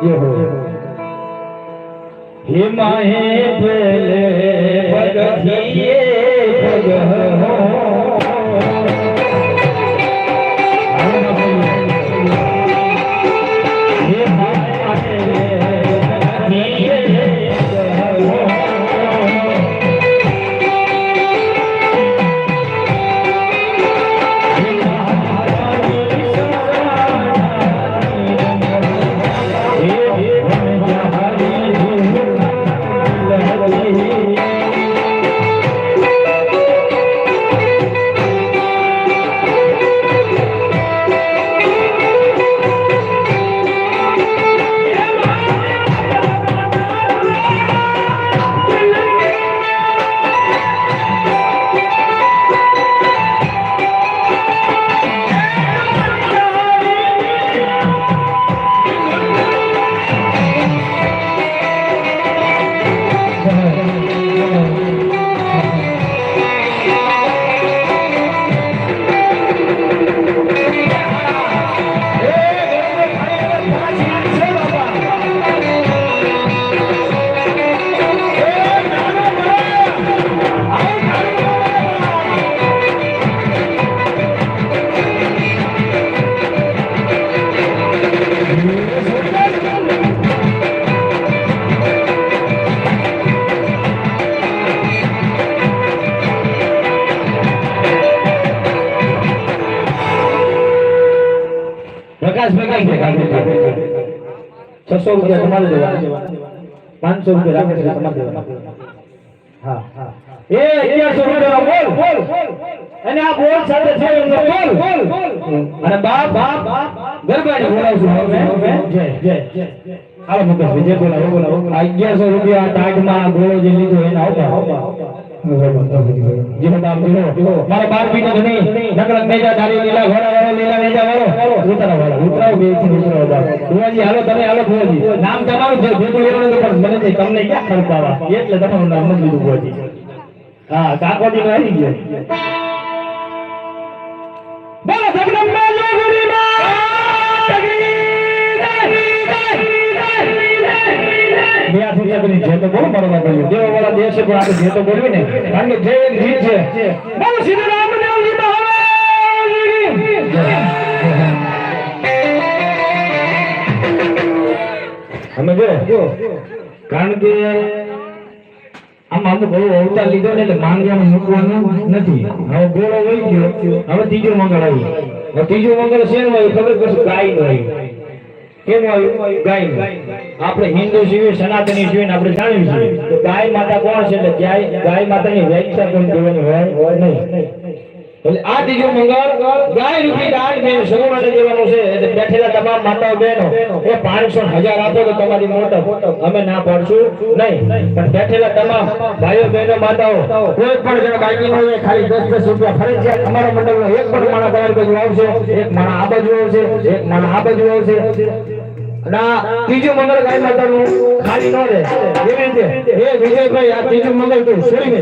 हे माहे भले भगतिए भगहो प्रकाश में कहीं ₹600 तुम्हारे देवा ₹500 राकेश ने तुम्हारे देवा हां ए 1100 बोल અને આ બોલ સાથે છે બોલ અને બાપ ગરબાની બોલાવશું હવે જય હાલો મુકેશ વિજય બોલાવો 1100 ટાઈટમાં ગોળો જે લીધો એને આવતા જીવન આપ દીધો મારા 12 પીનો ધણી નકળક મેજા ધારી લીલા ઘોડા વાળો લીલા મેજા વાળો ઉતરા વાળો ઉતરાવ બે થી ઉતરાવ દા ભુવાજી હાલો તમે હાલો ભુવાજી નામ તમારું છે ભેગું લેવાનું પણ મને છે તમને ક્યાં ખર્ચાવા એટલે તમારું નામ નથી લીધું ભુવાજી હા કાકોજી નો આવી ગયો બોલો જગદંબા જોગરી માં જે તો બોલ મારો બાપુ દેવ વાળા દેશ છે પણ આપણે જે તો બોલવી ને કારણ કે જે જીત છે બોલો શ્રી રામદેવજી મહારાજ અમે જો કારણ કે આમ અમુક અવતાર લીધો ને એટલે માંગ્યામાં મૂકવાનું નથી હવે ગોળો વહી ગયો હવે ત્રીજો મંગળ આવ્યું હવે ત્રીજો મંગળ શેનું આવ્યું ખબર પડશે ગાય નું આવ્યું કેમ આવ્યું ગાય આપણે હિન્દુ છીએ સનાતની છીએ આપણે જાણીએ છીએ તો ગાય માતા કોણ છે એટલે ગાય માતાની વ્યાખ્યા કોણ દેવાની હોય નહીં એટલે આ ત્રીજો મંગળ ગાય રૂપી દાન બેન સૌ માટે દેવાનું છે એટલે બેઠેલા તમામ માતાઓ બહેનો એ 500,000 આપો તો તમારી મોટો અમે ના પાડશું નહીં પણ બેઠેલા તમામ ભાઈઓ બહેનો માતાઓ કોઈ પણ જણ બાકી ન હોય ખાલી 10-10 રૂપિયા ફરજિયાત અમારા મંડળનો એક પણ માણસ તમારી બાજુ આવશે એક માણસ આ બાજુ આવશે એક માણસ આ બાજુ આવશે ના ત્રીજું મંગળ ગાય માતાનું ખાલી ન રહે એવી રીતે એ વિજયભાઈ આ ત્રીજું મંગળ તું છોડીને